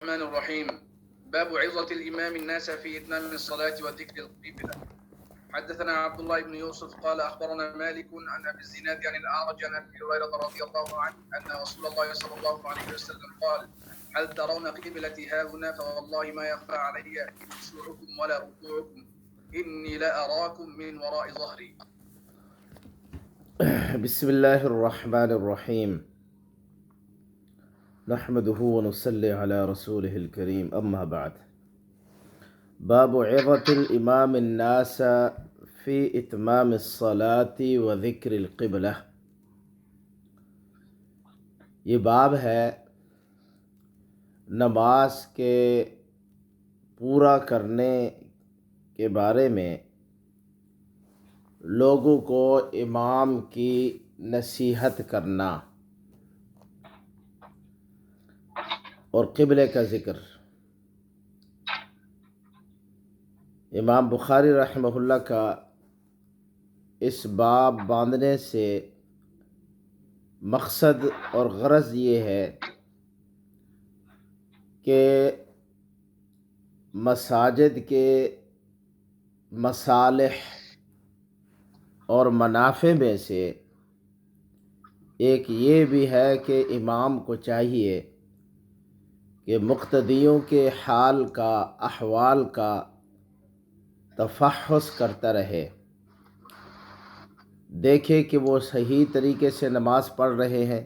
الرحمن الرحيم. باب عظة الإمام الناس في إتمام الصلاة وذكر القبلة. حدثنا عبد الله بن يوسف قال أخبرنا مالك عن أبي الزناد عن الأعرج عن أبي هريرة رضي الله عنه أن رسول الله صلى الله عليه وسلم قال: هل ترون قبلتي هاهنا؟ فوالله ما يخفى علي خشوعكم ولا ركوعكم، إني لأراكم من وراء ظهري. بسم الله الرحمن الرحيم. نحمده ونصلي على رسوله الكريم. أما بعد، باب عظة الإمام الناس في إتمام الصلاة وذكر القبلة. یہ باب ہے نماز کے پورا کرنے کے بارے میں لوگوں کو امام کی نصیحت کرنا اور قبلے کا ذکر۔ امام بخاری رحمہ اللہ کا اس باب باندھنے سے مقصد اور غرض یہ ہے کہ مساجد کے مصالح اور منافع میں سے ایک یہ بھی ہے کہ امام کو چاہیے کہ مقتدیوں کے حال کا، احوال کا تفحص کرتا رہے، دیکھے کہ وہ صحیح طریقے سے نماز پڑھ رہے ہیں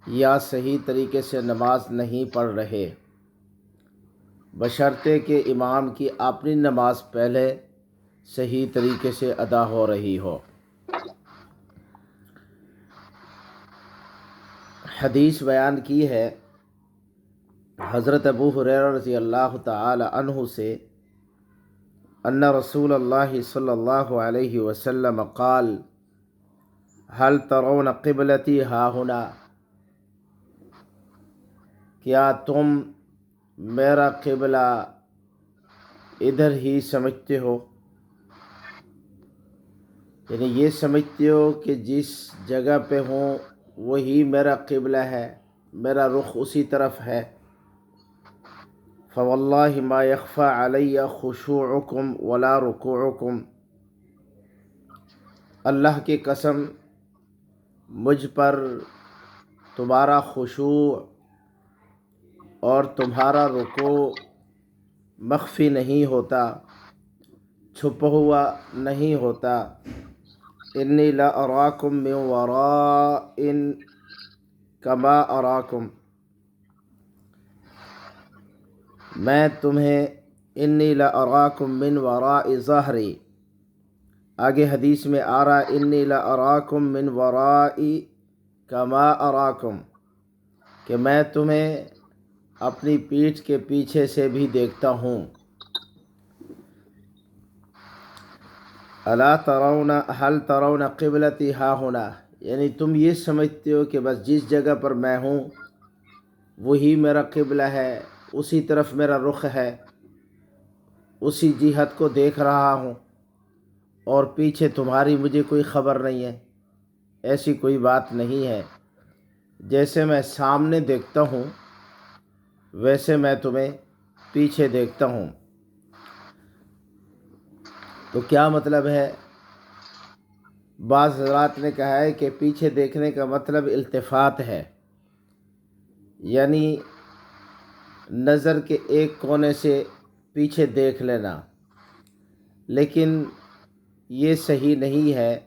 یا صحیح طریقے سے نماز نہیں پڑھ رہے، بشرطے کہ امام کی اپنی نماز پہلے صحیح طریقے سے ادا ہو رہی ہو۔ حدیث بیان کی ہے حضرت ابو ہریرہ رضی اللہ تعالی عنہ سے، ان رسول اللہ صلی اللہ علیہ وسلم قال: هل ترون قبلتی ہاہنا؟ کیا تم میرا قبلہ ادھر ہی سمجھتے ہو؟ یعنی یہ سمجھتے ہو کہ جس جگہ پہ ہوں وہی میرا قبلہ ہے، میرا رخ اسی طرف ہے۔ فواللہ ما یخفی علی خشوعکم ولا رکوعکم، اللہ کی قسم مجھ پر تمہارا خشوع اور تمہارا رکوع مخفی نہیں ہوتا، چھپا ہوا نہیں ہوتا۔ انی لا اراکم من وراء کما اراکم، میں تمہیں انی لا اراکم من وراء ظہری، آگے حدیث میں آ رہا انی لا اراکم من وراء کما اراکم، کہ میں تمہیں اپنی پیٹھ کے پیچھے سے بھی دیکھتا ہوں۔ الا ترون هل ترون قبلتی ہاہنا، یعنی تم یہ سمجھتے ہو کہ بس جس جگہ پر میں ہوں وہی میرا قبلہ ہے، اسی طرف میرا رخ ہے، اسی جہت کو دیکھ رہا ہوں، اور پیچھے تمہاری مجھے کوئی خبر نہیں ہے۔ ایسی کوئی بات نہیں ہے، جیسے میں سامنے دیکھتا ہوں ویسے میں تمہیں پیچھے دیکھتا ہوں۔ تو کیا مطلب ہے؟ بعض حضرات نے کہا ہے کہ پیچھے دیکھنے کا مطلب التفات ہے، یعنی نظر کے ایک کونے سے پیچھے دیکھ لینا، لیکن یہ صحیح نہیں ہے،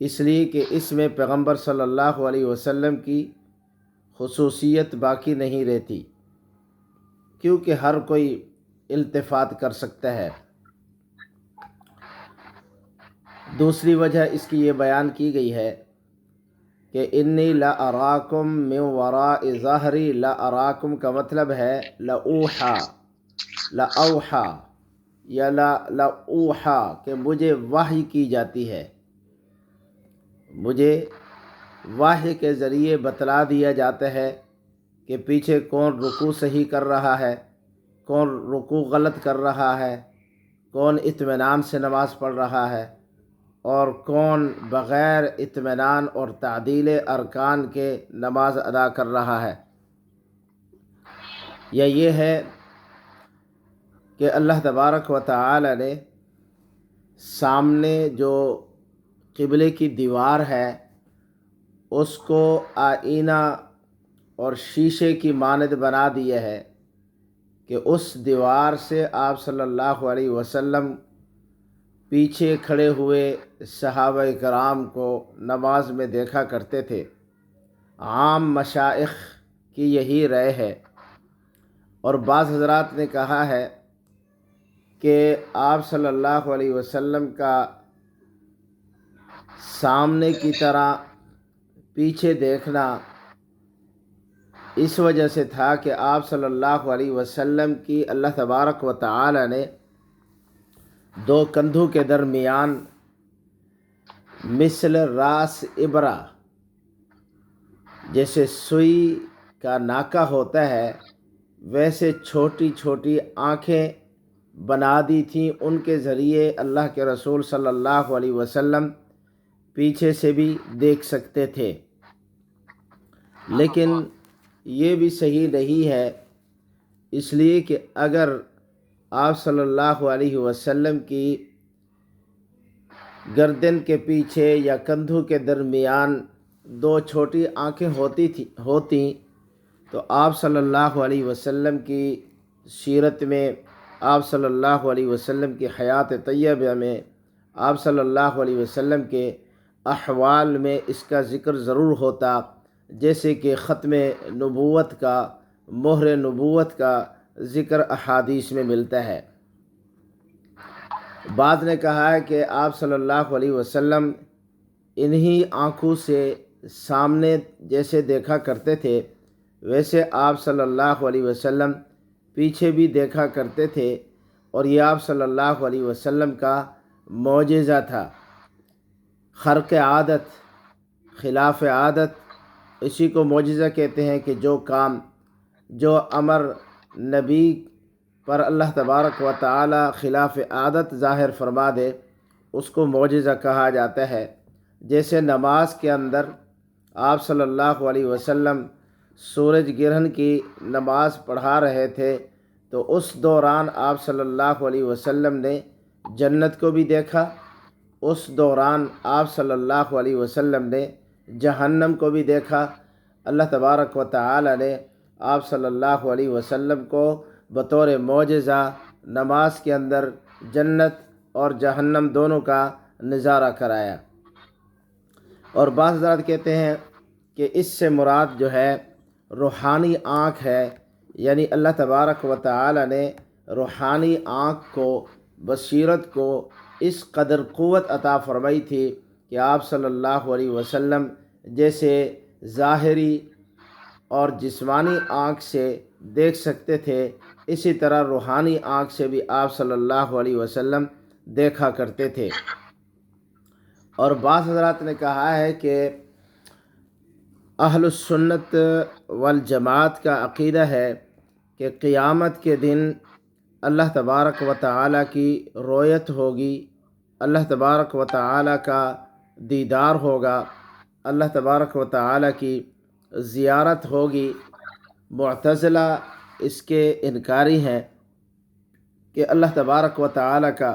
اس لیے کہ اس میں پیغمبر صلی اللہ علیہ وسلم کی خصوصیت باقی نہیں رہتی، کیونکہ ہر کوئی التفات کر سکتا ہے۔ دوسری وجہ اس کی یہ بیان کی گئی ہے کہ انی لا اراکم من وراء ظہری، لا اراکم کا مطلب ہے لاوحا، لاوحا یا لاوحا، کہ مجھے وحی کی جاتی ہے، مجھے وحی کے ذریعے بتلا دیا جاتا ہے کہ پیچھے کون رکوع صحیح کر رہا ہے، کون رکوع غلط کر رہا ہے، کون اطمینان سے نماز پڑھ رہا ہے، اور کون بغیر اطمینان اور تعدیل ارکان کے نماز ادا کر رہا ہے۔ یا یہ ہے کہ اللہ تبارک و تعالی نے سامنے جو قبلے کی دیوار ہے اس کو آئینہ اور شیشے کی مانند بنا دیا ہے کہ اس دیوار سے آپ صلی اللہ علیہ وسلم پیچھے کھڑے ہوئے صحابہ کرام کو نماز میں دیکھا کرتے تھے۔ عام مشائخ کی یہی رائے ہے، اور بعض حضرات نے کہا ہے کہ آپ صلی اللہ علیہ وسلم کا سامنے کی طرح پیچھے دیکھنا اس وجہ سے تھا کہ آپ صلی اللہ علیہ وسلم کی اللہ تبارک و تعالی نے دو کندھوں کے درمیان مثل راس ابرہ، جیسے سوئی کا ناکہ ہوتا ہے ویسے چھوٹی چھوٹی آنکھیں بنا دی تھیں، ان کے ذریعے اللہ کے رسول صلی اللہ علیہ وسلم پیچھے سے بھی دیکھ سکتے تھے۔ لیکن یہ بھی صحیح نہیں ہے، اس لیے کہ اگر آپ صلی اللہ علیہ وسلم کی گردن کے پیچھے یا کندھوں کے درمیان دو چھوٹی آنکھیں ہوتی تو آپ صلی اللہ علیہ وسلم کی سیرت میں، آپ صلی اللہ علیہ وسلم کی حیات طیبہ میں، آپ صلی اللہ علیہ وسلم کے احوال میں اس کا ذکر ضرور ہوتا، جیسے کہ ختم نبوت کا، مہر نبوت کا ذکر احادیث میں ملتا ہے۔ بعض نے کہا ہے کہ آپ صلی اللہ علیہ وسلم انہی آنکھوں سے سامنے جیسے دیکھا کرتے تھے ویسے آپ صلی اللہ علیہ وسلم پیچھے بھی دیکھا کرتے تھے، اور یہ آپ صلی اللہ علیہ وسلم کا معجزہ تھا، خرق عادت، خلاف عادت۔ اسی کو معجزہ کہتے ہیں کہ جو کام، جو امر نبی پر اللہ تبارک و تعالی خلاف عادت ظاہر فرما دے اس کو معجزہ کہا جاتا ہے۔ جیسے نماز کے اندر آپ صلی اللہ علیہ وسلم سورج گرہن کی نماز پڑھا رہے تھے تو اس دوران آپ صلی اللہ علیہ وسلم نے جنت کو بھی دیکھا، اس دوران آپ صلی اللہ علیہ وسلم نے جہنم کو بھی دیکھا۔ اللہ تبارک و تعالی نے آپ صلی اللہ علیہ وسلم کو بطور معجزہ نماز کے اندر جنت اور جہنم دونوں کا نظارہ کرایا۔ اور بعض حضرات کہتے ہیں کہ اس سے مراد جو ہے روحانی آنکھ ہے، یعنی اللہ تبارک و تعالی نے روحانی آنکھ کو، بصیرت کو اس قدر قوت عطا فرمائی تھی کہ آپ صلی اللہ علیہ وسلم جیسے ظاہری اور جسمانی آنکھ سے دیکھ سکتے تھے، اسی طرح روحانی آنکھ سے بھی آپ صلی اللہ علیہ وسلم دیکھا کرتے تھے۔ اور بعض حضرات نے کہا ہے کہ اہل السنت والجماعت کا عقیدہ ہے کہ قیامت کے دن اللہ تبارک و تعالی کی رؤیت ہوگی، اللہ تبارک و تعالی کا دیدار ہوگا، اللہ تبارک و تعالی کی زیارت ہوگی۔ معتزلہ اس کے انکاری ہیں کہ اللہ تبارک و تعالی کا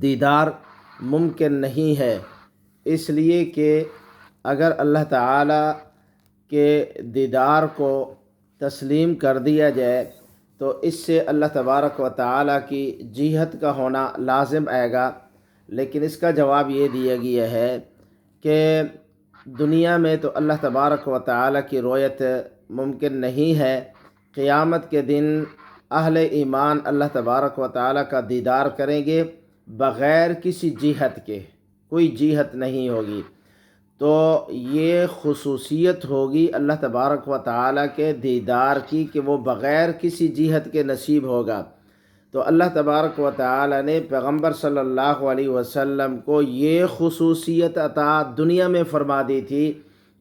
دیدار ممکن نہیں ہے، اس لیے کہ اگر اللہ تعالی کے دیدار کو تسلیم کر دیا جائے تو اس سے اللہ تبارک و تعالی کی جہت کا ہونا لازم آئے گا۔ لیکن اس کا جواب یہ دیا گیا ہے کہ دنیا میں تو اللہ تبارک و تعالی کی رؤیت ممکن نہیں ہے، قیامت کے دن اہل ایمان اللہ تبارک و تعالی کا دیدار کریں گے بغیر کسی جہت کے، کوئی جہت نہیں ہوگی۔ تو یہ خصوصیت ہوگی اللہ تبارک و تعالی کے دیدار کی کہ وہ بغیر کسی جہت کے نصیب ہوگا۔ تو اللہ تبارک و تعالی نے پیغمبر صلی اللہ علیہ وسلم کو یہ خصوصیت عطا دنیا میں فرما دی تھی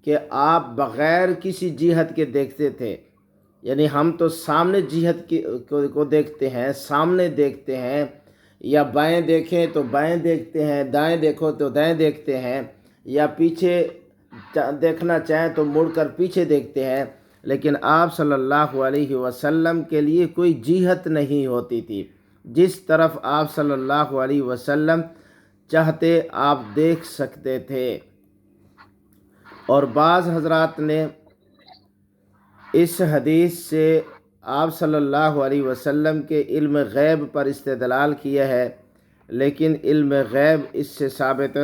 کہ آپ بغیر کسی جہت کے دیکھتے تھے، یعنی ہم تو سامنے جہت کو دیکھتے ہیں، سامنے دیکھتے ہیں، یا بائیں دیکھیں تو بائیں دیکھتے ہیں، دائیں دیکھو تو دائیں دیکھتے ہیں، یا پیچھے دیکھنا چاہیں تو مڑ کر پیچھے دیکھتے ہیں۔ لیکن آپ صلی اللہ علیہ وسلم کے لیے کوئی جہت نہیں ہوتی تھی، جس طرف آپ صلی اللہ علیہ وسلم چاہتے آپ دیکھ سکتے تھے۔ اور بعض حضرات نے اس حدیث سے آپ صلی اللہ علیہ وسلم کے علم غیب پر استدلال کیا ہے، لیکن علم غیب اس سے ثابت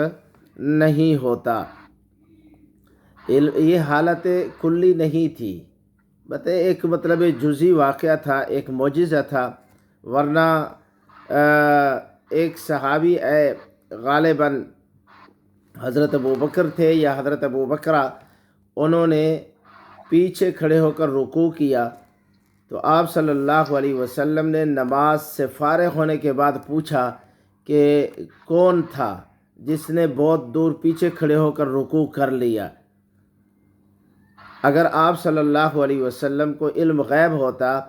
نہیں ہوتا۔ یہ حالت کلی نہیں تھی، ایک مطلب جزئی واقعہ تھا، ایک معجزہ تھا، ورنہ ایک صحابی غالباً حضرت ابوبکر تھے یا حضرت ابوبکرہ، انہوں نے پیچھے کھڑے ہو کر رکوع کیا تو آپ صلی اللہ علیہ وسلم نے نماز سے فارغ ہونے کے بعد پوچھا کہ کون تھا جس نے بہت دور پیچھے کھڑے ہو کر رکوع کر لیا۔ اگر آپ صلی اللہ علیہ وسلم کو علم غیب ہوتا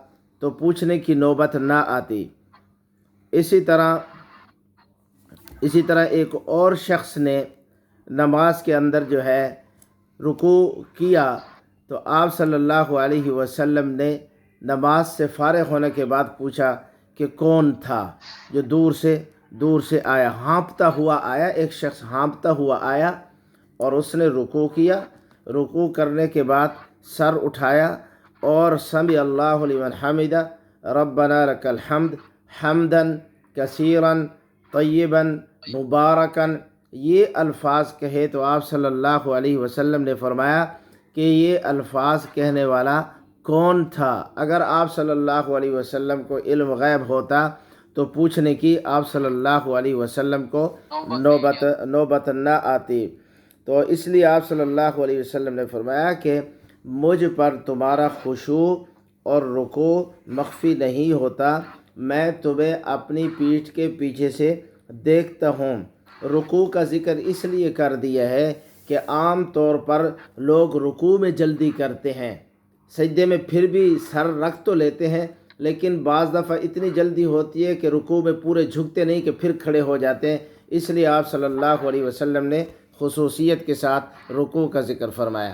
تو پوچھنے کی نوبت نہ آتی۔ اسی طرح ایک اور شخص نے نماز کے اندر جو ہے رکوع کیا تو آپ صلی اللہ علیہ وسلم نے نماز سے فارغ ہونے کے بعد پوچھا کہ کون تھا جو دور سے آیا، ہانپتا ہوا آیا، ایک شخص ہانپتا ہوا آیا اور اس نے رکوع کیا۔ رکوع کرنے کے بعد سر اٹھایا اور سمع اللہ لمن حمدہ ربنا لک الحمد حمدن کثیرن طیبن مبارکن، یہ الفاظ کہے تو آپ صلی اللہ علیہ وسلم نے فرمایا کہ یہ الفاظ کہنے والا کون تھا؟ اگر آپ صلی اللہ علیہ وسلم کو علم غیب ہوتا تو پوچھنے کی آپ صلی اللہ علیہ وسلم کو نوبت نہ آتی۔ تو اس لیے آپ صلی اللہ علیہ وسلم نے فرمایا کہ مجھ پر تمہارا خشوع اور رکوع مخفی نہیں ہوتا، میں تمہیں اپنی پیٹھ کے پیچھے سے دیکھتا ہوں۔ رکوع کا ذکر اس لیے کر دیا ہے کہ عام طور پر لوگ رکوع میں جلدی کرتے ہیں، سجدے میں پھر بھی سر رکھ تو لیتے ہیں، لیکن بعض دفعہ اتنی جلدی ہوتی ہے کہ رکوع میں پورے جھکتے نہیں کہ پھر کھڑے ہو جاتے ہیں۔ اس لیے آپ صلی اللہ علیہ وسلم نے خصوصیت کے ساتھ رکوع کا ذکر فرمایا۔